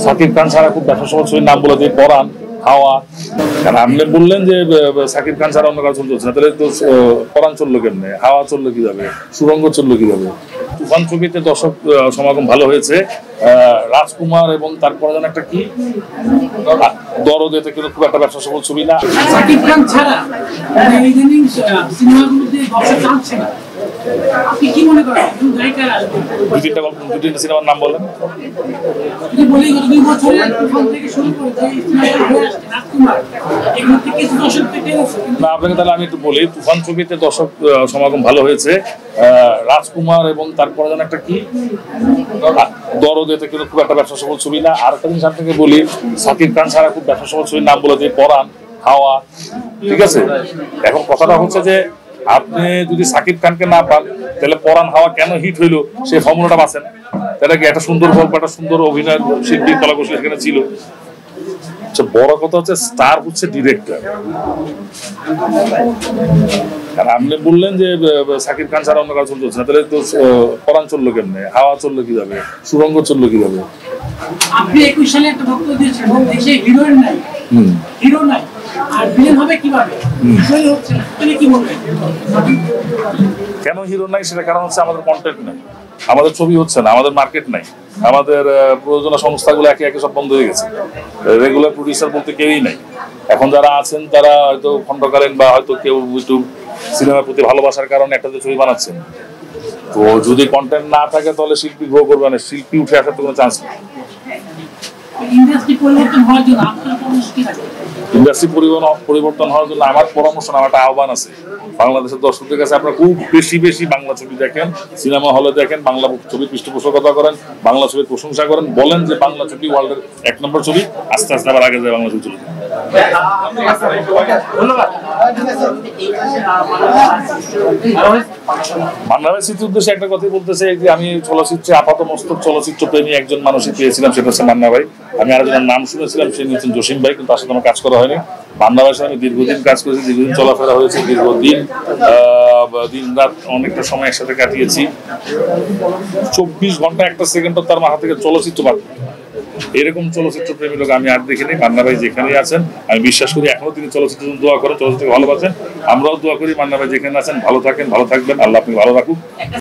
সাকিব খান ছাড়া খুব ব্যবসা সফল ছবির নাম বলে দিয়ে পরাণ, হাওয়া। কারণ আপনি বললেন যে সাকিব খান ছাড়া অন্য কারো ছবি চলছে না, তাহলে তো পরাণ চললো কেমনে, হাওয়া চললো কিভাবে, সুরঙ্গ চললো কিভাবে? তুফান ছবিতে দর্শক সমাগম ভালো হয়েছে। রাজকুমার এবং তারপরে যেন একটা কি দরদ, এতে কিন্তু খুব একটা ব্যবসা সফল ছবি না। সাকিব খান ছাড়া ইদানিং সিনেমাগুলোতে দর্শক টানছে না। আপনি কি মনে করেন দুই-তিনটা সিনেমার নাম বলেন। যদি বলি গত 2 বছরে তুফান থেকে শুরু করে রাজকুমার এগুলো থেকে কিছু দর্শক পেতে না, আপনাকে তাহলে আমি একটু বলি। তুফান ছবিতে দর্শক সমাগম ভালো হয়েছে। রাজকুমার এবং তারপরে যেন একটা কি দরদ, এতে কিন্তু খুব একটা ব্যবসা সফল ছবি না। আর একটা জিনিস আপনাকে বলি, সাকিব খান ছাড়া খুব ব্যবসা সফল ছবির নাম বলে দিয়ে পরাণ, হাওয়া। ঠিক আছে, এখন কথাটা হচ্ছে যে আপনি যদি সাকিব খানকে না পান, তাহলে পরাণ হাওয়া কেন হিট হইলো সেই ফর্মুলাটা বাঁচেন। তাহলে কি একটা সুন্দর গল্প, একটা সুন্দর অভিনয় শিল্পী কলাকুশলী সেখানে ছিল। বড় কথা হচ্ছে স্টার হচ্ছে ডিরেক্টর। কারণ আপনি বললেন যে সাকিব খান ছাড়া অন্য কারো ছবি চলছে না, তাহলে তো পরাণ চললো কেমনে, হাওয়া চললো কিভাবে, সুরঙ্গ চললো কিভাবে? আপনি 21 সালে একটা বক্তব্য দিয়েছেন দেশে হিরোইন নাই, হিরো নাই, আর ভিলেন হবে কিভাবে? হিরোই হচ্ছে না, আপনি কি বলবেন? কেন হিরো নাই সেটা কারণ হচ্ছে আমাদের কন্টেন্ট নাই, আমাদের ছবি হচ্ছে না, আমাদের মার্কেট নাই, আমাদের প্রযোজনা সংস্থাগুলো একে একে সব বন্ধ হয়ে গেছে। রেগুলার প্রডিউসার বলতে কেউই নাই। এখন যারা আছেন তারা হয়তো খণ্ডকালীন বা হয়তো কেউ একটু সিনেমার প্রতি ভালোবাসার কারণে একটা ছবি বানাচ্ছেন। তো যদি কন্টেন্ট না থাকে তাহলে শিল্পী গ্রো করবে না, শিল্পী উঠে আসার তো কোনো চান্স নেই। ইন্ডাস্ট্রি পরিবর্তন হওয়ার জন্য আপনার পরামর্শ কি থাকবে? ইন্ডাস্ট্রি পরিবর্তন হওয়ার জন্য আমার পরামর্শ না, আমার একটা আহ্বান আছে বাংলাদেশের দর্শকদের কাছে। আপনারা খুব বেশি বেশি বাংলা ছবি দেখেন, সিনেমা হলে দেখেন, বাংলা ছবির পৃষ্ঠপোষকতা করেন, বাংলা ছবির প্রশংসা করেন, বলেন যে বাংলা ছবি ওয়ার্ল্ডের 1 নম্বর ছবি। আস্তে আস্তে আবার আগে যায় বাংলা ছবি চলে যায়। বাংলাদেশ স্মৃতির উদ্দেশ্যে একটা কথাই বলতেছে যে আমি চলচ্চিত্রে আপাত মস্তক চলচ্চিত্র প্রেমী একজন মানুষই পেয়েছিলাম, সেটা হচ্ছে মান্না ভাই। আমি আরেকজনের নাম শুনেছিলাম, সে নিয়েছেন জসিম ভাই, কিন্তু তার সাথে আমার কাজ করা হয়নি। মান্না ভাইয়ের সাথে আমি দীর্ঘদিন কাজ করেছি, দীর্ঘদিন চলাফেরা হয়েছে, দীর্ঘদিন দিন রাত অনেকটা সময় একসাথে কাটিয়েছি। 24 ঘন্টা 1 সেকেন্ডও তার মাথা থেকে চলচ্চিত্র বাদ। এরকম চলচ্চিত্র প্রেমী লোক আমি আর দেখিনি। মান্না ভাই যেখানেই আছেন আমি বিশ্বাস করি এখনো তিনি চলচ্চিত্র দোয়া করেন, চলচ্চিত্রকে ভালোবাসেন। আমরাও দোয়া করি মান্না ভাই যেখানে আছেন ভালো থাকেন, ভালো থাকবেন, আল্লাহ আপনি ভালো রাখুন।